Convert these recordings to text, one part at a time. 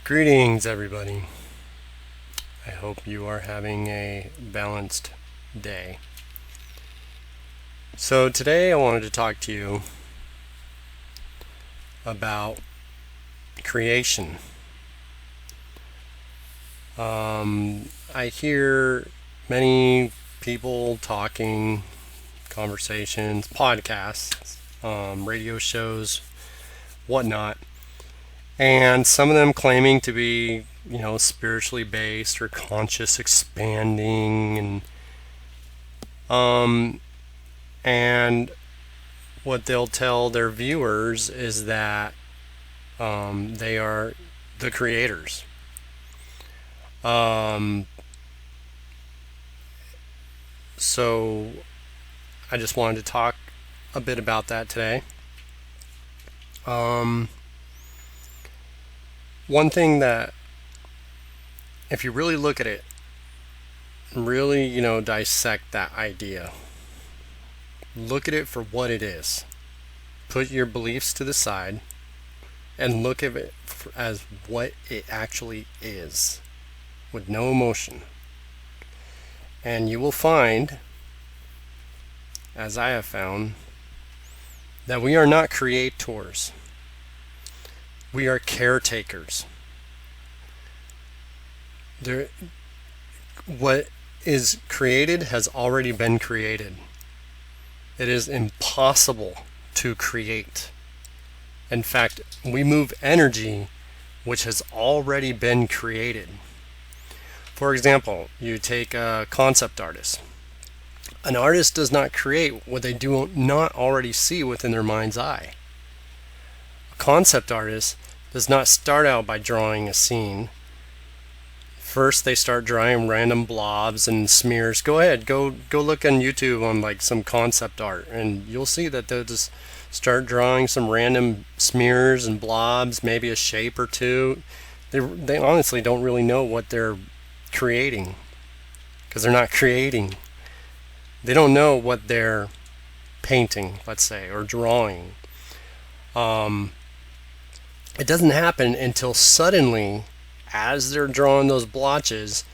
Greetings, everybody. I hope you are having a balanced day. So, today I wanted to talk to you about creation. I hear many people talking, conversations, podcasts, radio shows, whatnot, and some of them claiming to be, spiritually based or conscious expanding, and what they'll tell their viewers is that they are the creators. So I just wanted to talk a bit about that today. One thing that, if you really look at it, really, dissect that idea, look at it for what it is. Put your beliefs to the side and look at it as what it actually is, with no emotion. And you will find, as I have found, that we are not creators. We are caretakers. What is created has already been created. It is impossible to create. In fact, we move energy which has already been created. For example, you take a concept artist. An artist does not create what they do not already see within their mind's eye. A concept artist does not start out by drawing a scene. First, they start drawing random blobs and smears. Go ahead, go look on YouTube on like some concept art, and you'll see that they'll just start drawing some random smears and blobs, maybe a shape or two. They honestly don't really know what they're creating, because they're not creating. They don't know what they're painting, let's say, or drawing. It doesn't happen until suddenly, as they're drawing those blotches,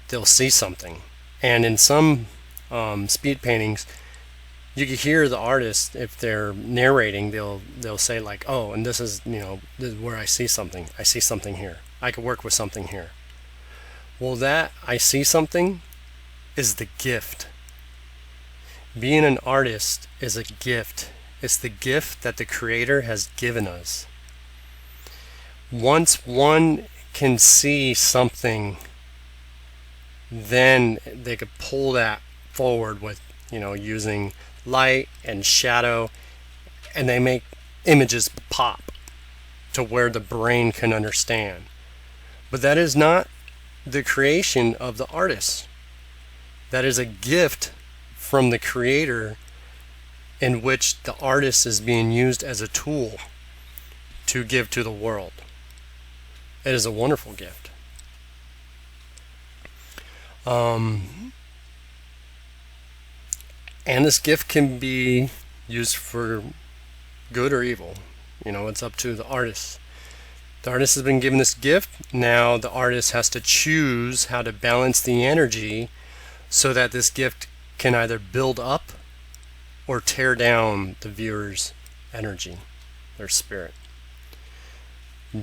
they'll see something. And in some speed paintings, you can hear the artist, if they're narrating, they'll say like, "Oh, and this is where I see something. I see something here. I could work with something here." Well, that I see something is the gift. Being an artist is a gift. It's the gift that the Creator has given us. Once one can see something, then they could pull that forward with, using light and shadow, and they make images pop to where the brain can understand. But that is not the creation of the artist. That is a gift from the Creator, in which the artist is being used as a tool to give to the world. It is a wonderful gift. And this gift can be used for good or evil. It's up to the artist. The artist has been given this gift. Now the artist has to choose how to balance the energy so that this gift can either build up or tear down the viewer's energy, their spirit.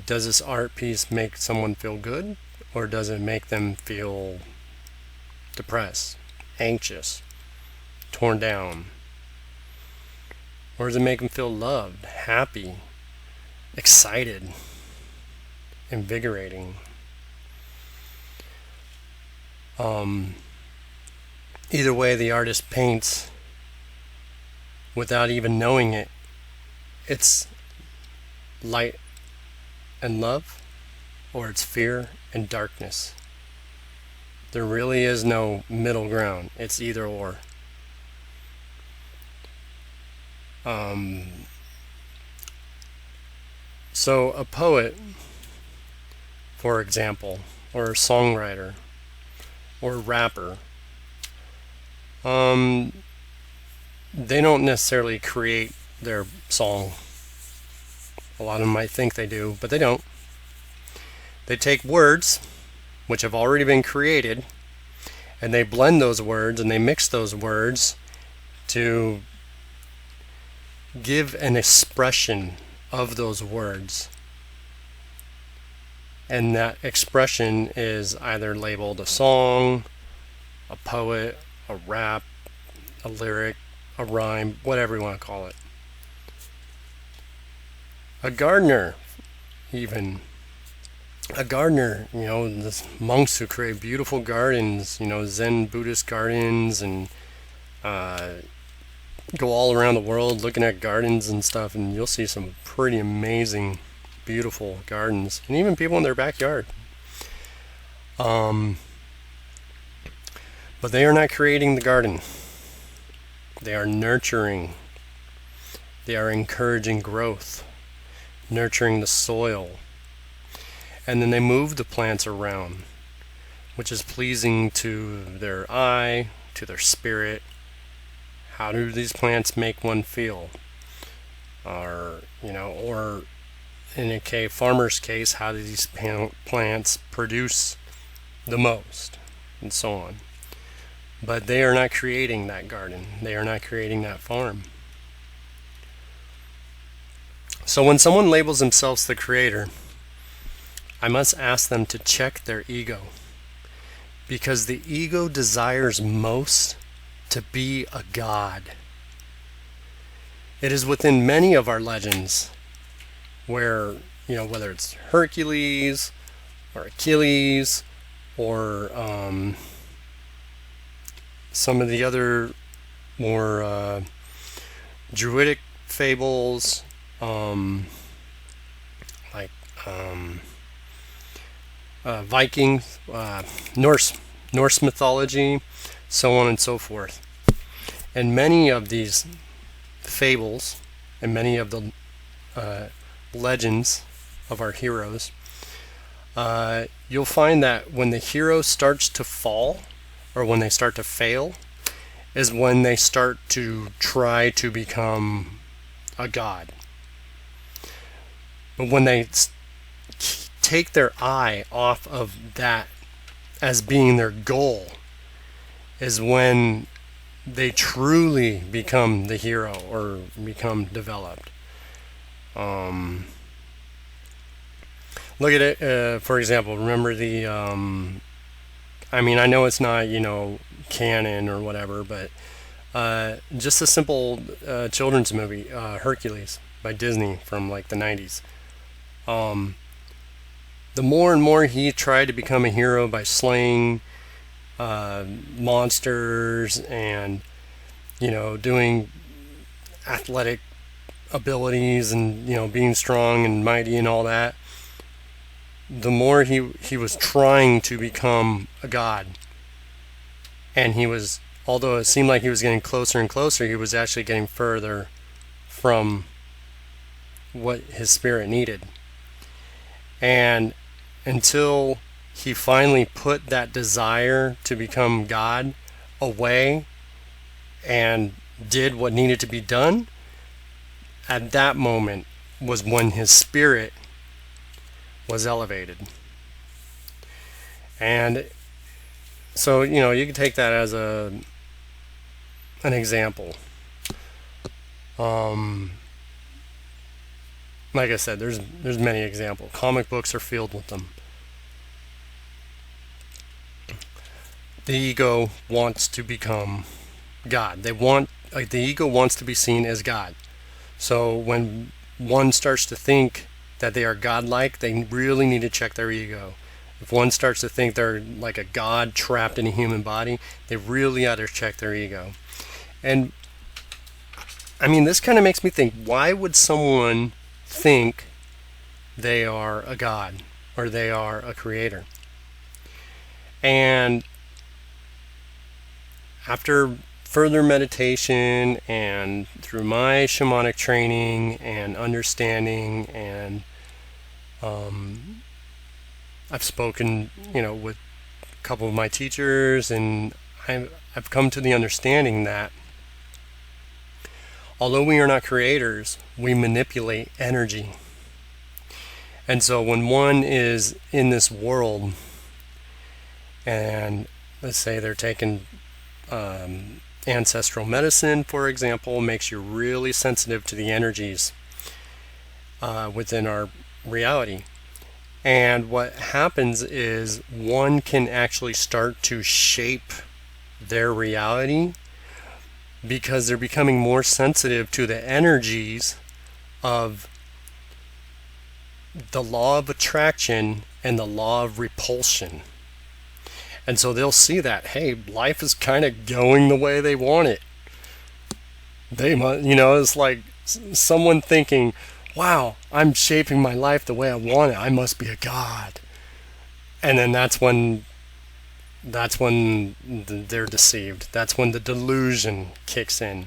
Does this art piece make someone feel good, or does it make them feel depressed, anxious, torn down? Or does it make them feel loved, happy, excited, invigorating? Either way the artist paints, without even knowing it, it's light and love, or it's fear and darkness. There really is no middle ground. It's either or. So a poet, for example, or a songwriter, or a rapper, they don't necessarily create their song. A lot of them might think they do, but they don't. They take words which have already been created, and they blend those words and they mix those words to give an expression of those words. And that expression is either labeled a song, a poet, a rap, a lyric, a rhyme, whatever you want to call it. A gardener, even. A gardener, the monks who create beautiful gardens, Zen Buddhist gardens, and go all around the world looking at gardens and stuff, and you'll see some pretty amazing, beautiful gardens, and even people in their backyard. But they are not creating the garden. They are nurturing. They are encouraging growth, nurturing the soil. And then they move the plants around, which is pleasing to their eye, to their spirit. How do these plants make one feel? Or in a farmer's case, how do these plants produce the most? And so on. But they are not creating that garden. They are not creating that farm. So when someone labels themselves the creator, I must ask them to check their ego. Because the ego desires most to be a god. It is within many of our legends where, whether it's Hercules or Achilles or some of the other more druidic fables, like Vikings, Norse mythology, so on and so forth. And many of these fables and many of the legends of our heroes, you'll find that when the hero starts to fall, or when they start to fail, is when they start to try to become a god. But when they take their eye off of that as being their goal, is when they truly become the hero or become developed. Look at it, for example, remember the, I know it's not, canon or whatever, but just a simple children's movie, Hercules by Disney from like the 90s. The more and more he tried to become a hero by slaying monsters and, doing athletic abilities and, being strong and mighty and all that, the more he was trying to become a god. And although it seemed like he was getting closer and closer, he was actually getting further from what his spirit needed. And until he finally put that desire to become God away and did what needed to be done, at that moment was when his spirit was elevated. And so, you can take that as an example. Like I said, there's many examples. Comic books are filled with them. The ego wants to become God. The ego wants to be seen as God. So when one starts to think that they are godlike, they really need to check their ego. If one starts to think they're like a god trapped in a human body, they really ought to check their ego. And this kind of makes me think, why would someone think they are a god or they are a creator? And after further meditation and through my shamanic training and understanding, and I've spoken, with a couple of my teachers, and I've come to the understanding that although we are not creators, we manipulate energy. And so when one is in this world, and let's say they're taking ancestral medicine, for example, makes you really sensitive to the energies within our reality. And what happens is one can actually start to shape their reality because they're becoming more sensitive to the energies of the law of attraction and the law of repulsion. And so they'll see that, hey, life is kind of going the way they want it. They must, it's like someone thinking, wow, I'm shaping my life the way I want it. I must be a god. And then that's when they're deceived. That's when the delusion kicks in.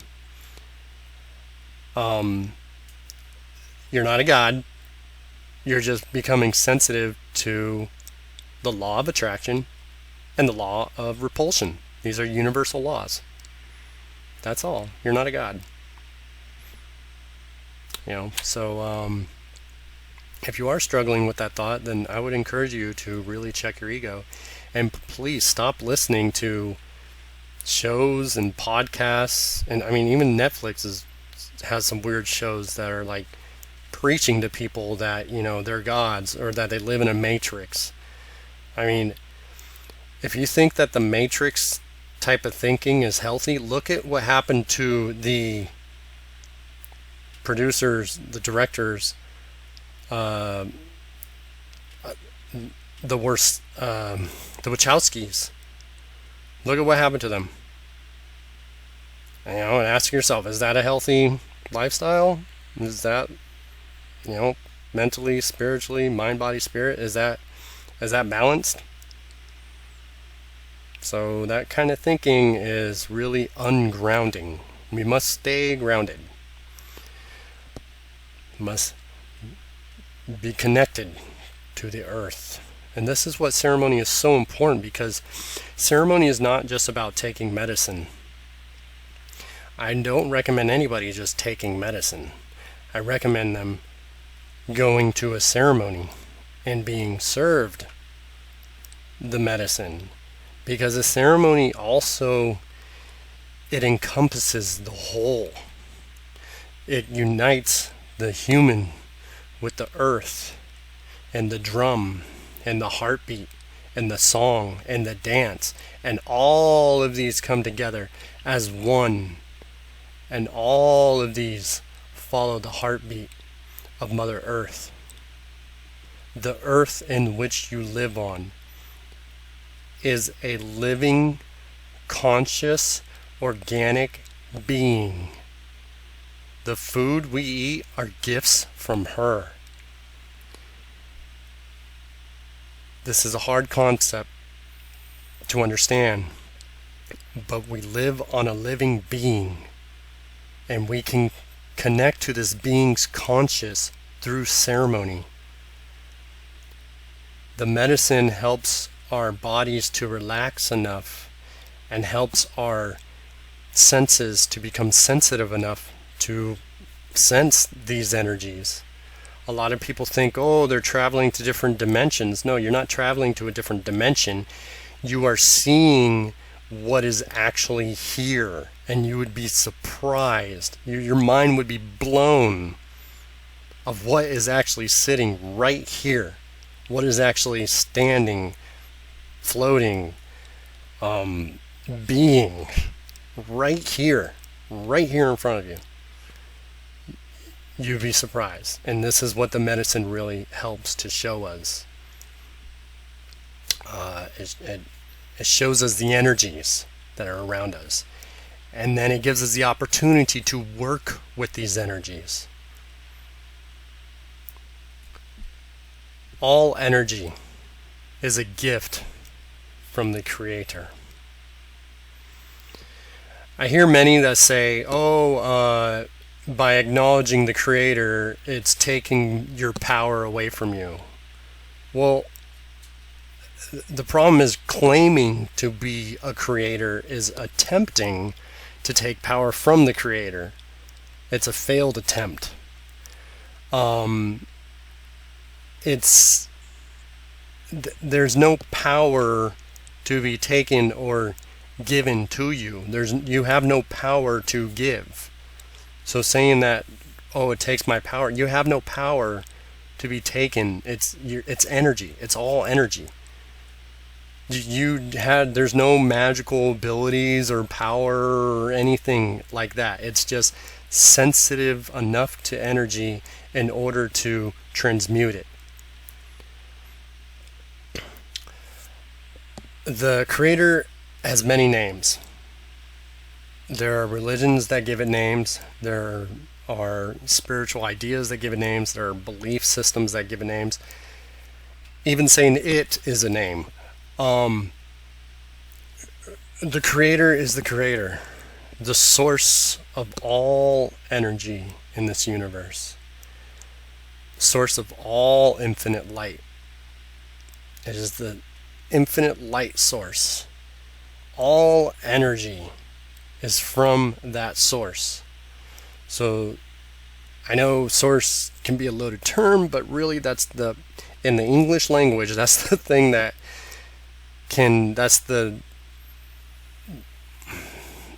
You're not a god. You're just becoming sensitive to the law of attraction and the law of repulsion. These are universal laws. That's all. You're not a god. So if you are struggling with that thought, then I would encourage you to really check your ego. And please stop listening to shows and podcasts. And I mean, even Netflix has some weird shows that are like preaching to people that, they're gods or that they live in a matrix. I mean, if you think that the matrix type of thinking is healthy, look at what happened to the producers, the directors, the Wachowskis. Look at what happened to them. And ask yourself, is that a healthy lifestyle? Is that, mentally, spiritually, mind, body, spirit, is that balanced? So that kind of thinking is really ungrounding. We must stay grounded. Must be connected to the earth. And this is what ceremony is so important, because ceremony is not just about taking medicine. I don't recommend anybody just taking medicine. I recommend them going to a ceremony and being served the medicine, because a ceremony also, it encompasses the whole. It unites the human with the earth and the drum and the heartbeat and the song and the dance, and all of these come together as one, and all of these follow the heartbeat of Mother Earth. The earth in which you live on is a living, conscious, organic being. The food we eat are gifts from her. This is a hard concept to understand, but we live on a living being, and we can connect to this being's conscious through ceremony. The medicine helps our bodies to relax enough and helps our senses to become sensitive enough to sense these energies. A lot of people think, oh, they're traveling to different dimensions. No, you're not traveling to a different dimension. You are seeing what is actually here, and you would be surprised. Your mind would be blown of what is actually sitting right here, what is actually standing, floating, being right here in front of you. You'd be surprised. And this is what the medicine really helps to show us. It shows us the energies that are around us. And then it gives us the opportunity to work with these energies. All energy is a gift from the Creator. I hear many that say, by acknowledging the Creator, it's taking your power away from you. Well, the problem is claiming to be a creator is attempting to take power from the Creator. It's a failed attempt. it's there's no power to be taken or given to you. You have no power to give. So saying that, oh, it takes my power, you have no power to be taken. It's energy. It's all energy. There's no magical abilities or power or anything like that. It's just sensitive enough to energy in order to transmute it. The Creator has many names. There are religions that give it names. There are spiritual ideas that give it names. There are belief systems that give it names. Even saying it is a name. The Creator is the Creator, the source of all energy in this universe, source of all infinite light. It is the infinite light source. All energy is from that source. So I know source can be a loaded term, but really in the English language, that's the thing that's the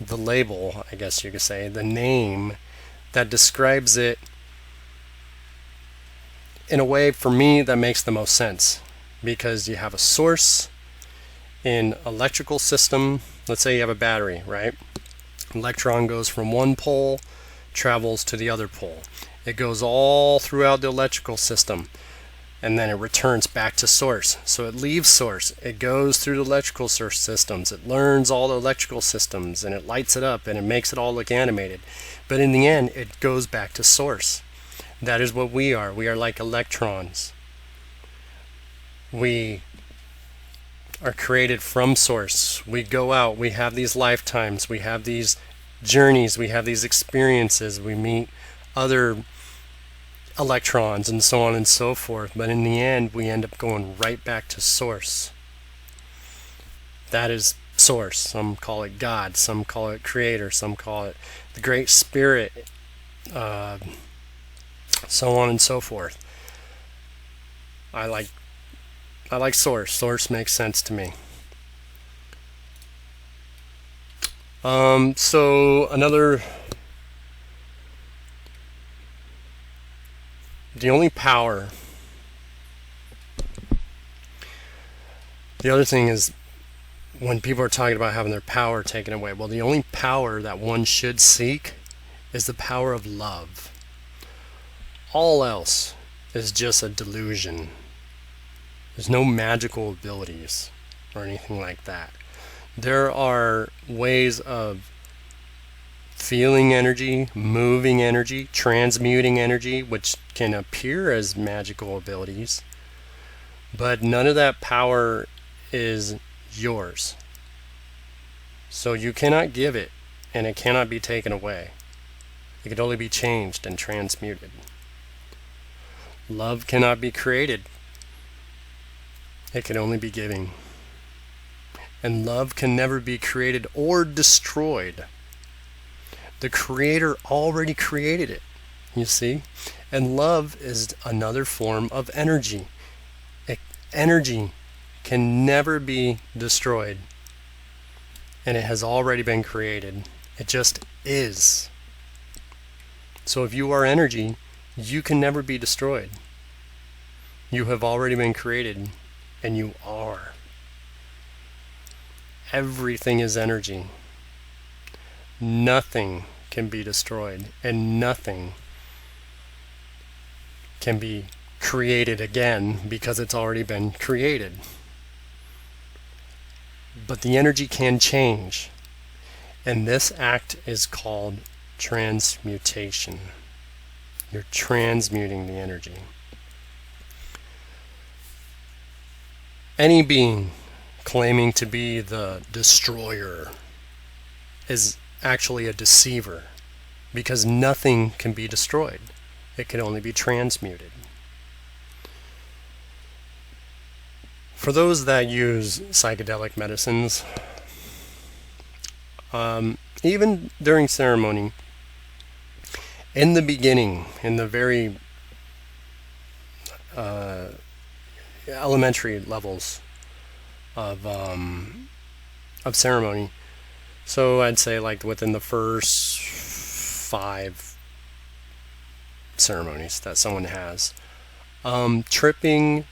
label, I guess you could say, the name that describes it in a way, for me, that makes the most sense. Because you have a source in electrical system. Let's say you have a battery, right? Electron goes from one pole, travels to the other pole. It goes all throughout the electrical system, and then it returns back to source. So it leaves source. It goes through the electrical source systems. It learns all the electrical systems, and it lights it up, and it makes it all look animated. But in the end, it goes back to source. That is what we are. We are like electrons. We are created from source. We go out, we have these lifetimes, we have these journeys, we have these experiences, we meet other electrons and so on and so forth, but in the end we end up going right back to source. That is source. Some call it God, some call it Creator, some call it the Great Spirit, so on and so forth. I like source. Source makes sense to me. So the only power, the other thing is when people are talking about having their power taken away, well, the only power that one should seek is the power of love. All else is just a delusion. There's no magical abilities or anything like that. There are ways of feeling energy, moving energy, transmuting energy, which can appear as magical abilities, but none of that power is yours. So you cannot give it, and it cannot be taken away. It can only be changed and transmuted. Love cannot be created. It can only be giving. And love can never be created or destroyed. The Creator already created it, you see? And love is another form of energy. Energy can never be destroyed. And it has already been created. It just is. So if you are energy, you can never be destroyed. You have already been created, and you are. Everything is energy. Nothing can be destroyed, and nothing can be created again because it's already been created. But the energy can change, and this act is called transmutation. You're transmuting the energy. Any being claiming to be the destroyer is actually a deceiver, because nothing can be destroyed. It can only be transmuted. For those that use psychedelic medicines, even during ceremony, in the beginning, in the very elementary levels of ceremony. So I'd say like within the first 5 ceremonies that someone has. Tripping,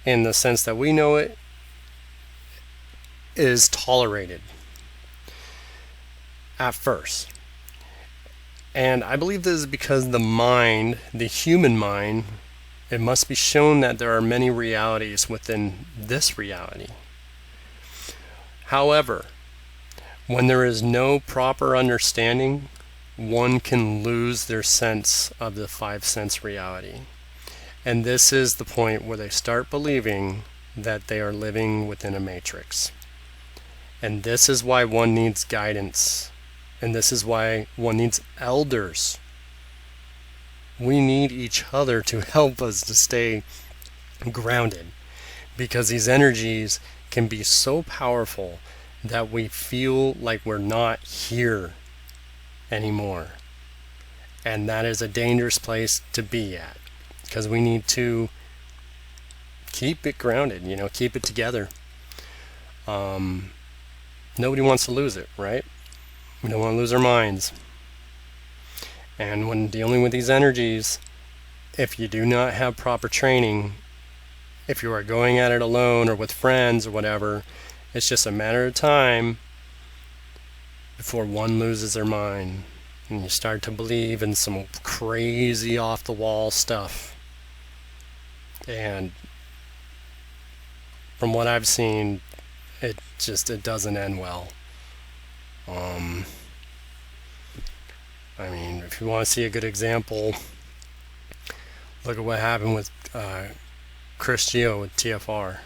in the sense that we know it, is tolerated at first. And I believe this is because the mind, the human mind, it must be shown that there are many realities within this reality. However, when there is no proper understanding, one can lose their sense of the 5 sense reality. And this is the point where they start believing that they are living within a matrix. And this is why one needs guidance. And this is why one needs elders. We need each other to help us to stay grounded. Because these energies can be so powerful that we feel like we're not here anymore. And that is a dangerous place to be at. Because we need to keep it grounded, keep it together. Nobody wants to lose it, right? We don't want to lose our minds. And when dealing with these energies, if you do not have proper training, if you are going at it alone or with friends or whatever, it's just a matter of time before one loses their mind and you start to believe in some crazy off-the-wall stuff. And from what I've seen, it doesn't end well. If you want to see a good example, look at what happened with Chris Geo with TFR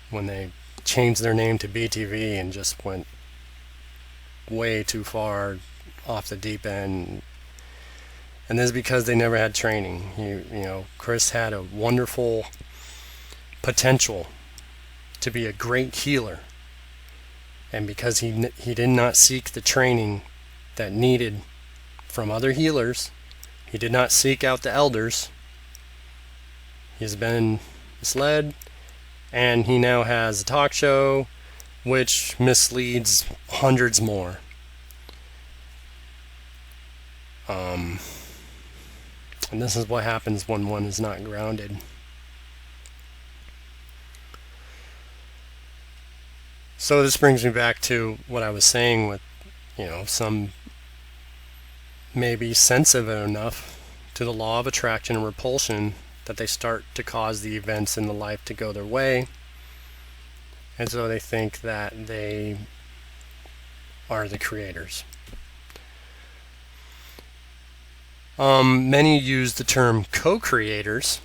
when they changed their name to BTV and just went way too far off the deep end. And this is because they never had training. Chris had a wonderful potential to be a great healer. And because he did not seek the training that needed from other healers, he did not seek out the elders, he's been misled, and he now has a talk show which misleads hundreds more. And this is what happens when one is not grounded. So this brings me back to what I was saying with, some may be sensitive enough to the law of attraction and repulsion that they start to cause the events in the life to go their way. And so they think that they are the creators. Many use the term co-creators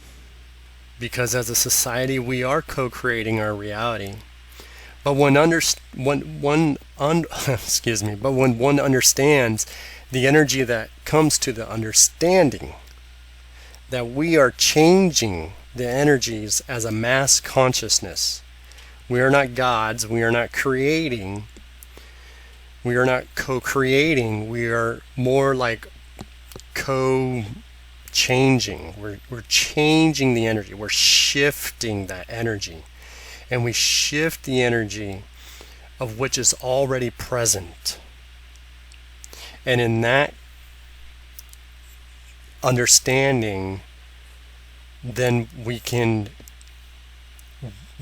because as a society we are co-creating our reality. But when one understands the energy that comes to the understanding that we are changing the energies as a mass consciousness. We are not gods, we are not creating, we are not co-creating, we are more like co-changing. We're changing the energy, we're shifting that energy. And we shift the energy of which is already present. And in that understanding, then we can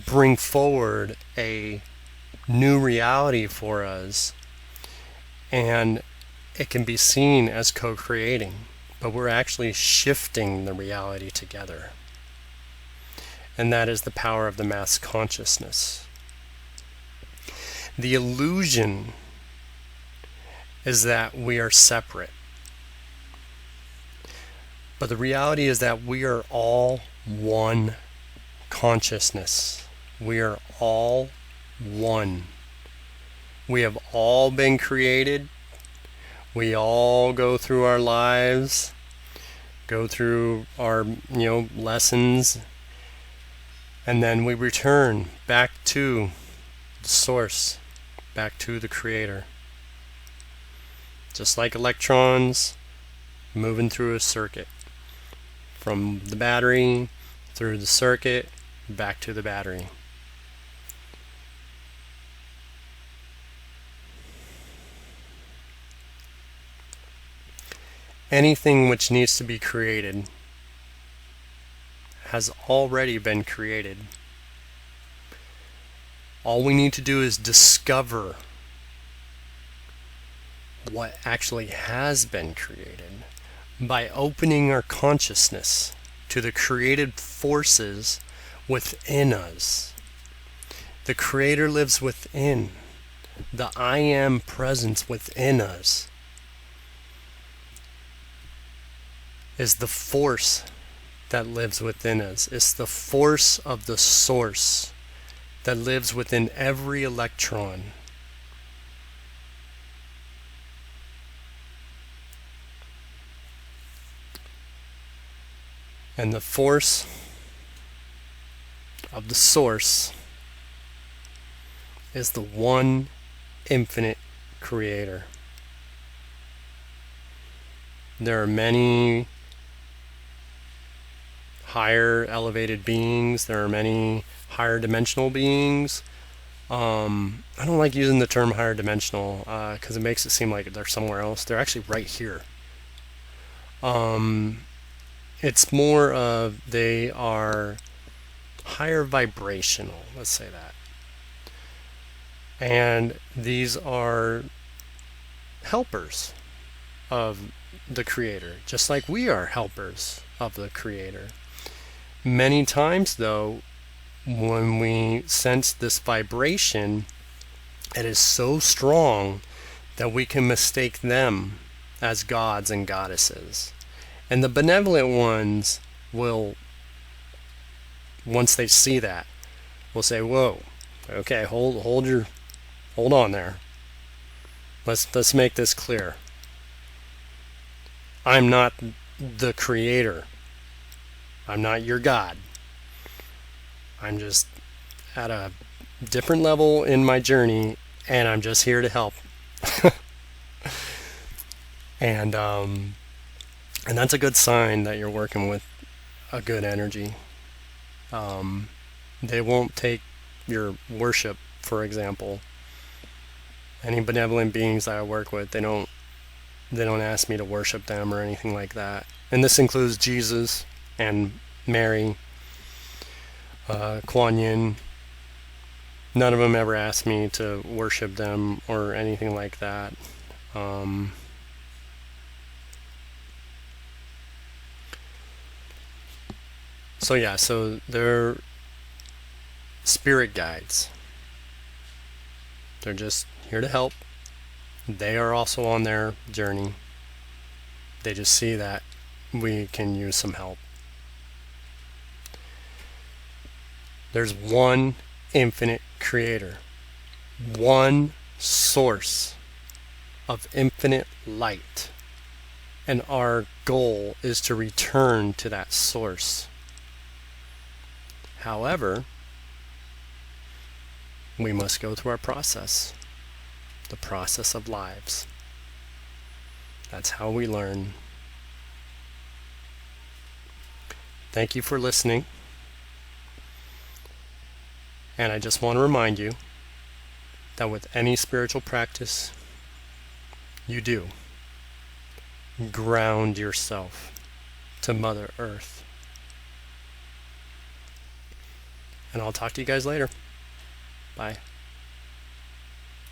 bring forward a new reality for us, and it can be seen as co-creating, but we're actually shifting the reality together. And that is the power of the mass consciousness. The illusion is that we are separate. But the reality is that we are all one consciousness. We are all one. We have all been created. We all go through our lives, go through our, lessons, and then we return back to the source, back to the creator. Just like electrons moving through a circuit, from the battery through the circuit, back to the battery. Anything which needs to be created has already been created. All we need to do is discover what actually has been created by opening our consciousness to the created forces within us. The Creator lives within. The I Am presence within us is the force that lives within us. It's the force of the source that lives within every electron. And the force of the source is the one infinite creator. There are many higher elevated beings. There are many higher dimensional beings. I don't like using the term higher dimensional because it makes it seem like they're somewhere else. They're actually right here. It's more of they are higher vibrational, let's say that. And these are helpers of the Creator, just like we are helpers of the Creator. Many times, though, when we sense this vibration, it is so strong that we can mistake them as gods and goddesses. And the benevolent ones will, once they see that, will say, "Whoa, okay, hold on there. Let's make this clear. I'm not the Creator. I'm not your God. I'm just at a different level in my journey, and I'm just here to help." And that's a good sign that you're working with a good energy. They won't take your worship, for example. Any benevolent beings that I work with, they don't ask me to worship them or anything like that. And this includes Jesus and Mary, Kuan Yin. None of them ever asked me to worship them or anything like that. So they're spirit guides. They're just here to help. They are also on their journey. They just see that we can use some help. There's one infinite creator, one source of infinite light, and our goal is to return to that source. However, we must go through our process, the process of lives. That's how we learn. Thank you for listening. And I just want to remind you that with any spiritual practice you do, ground yourself to Mother Earth. And I'll talk to you guys later. Bye.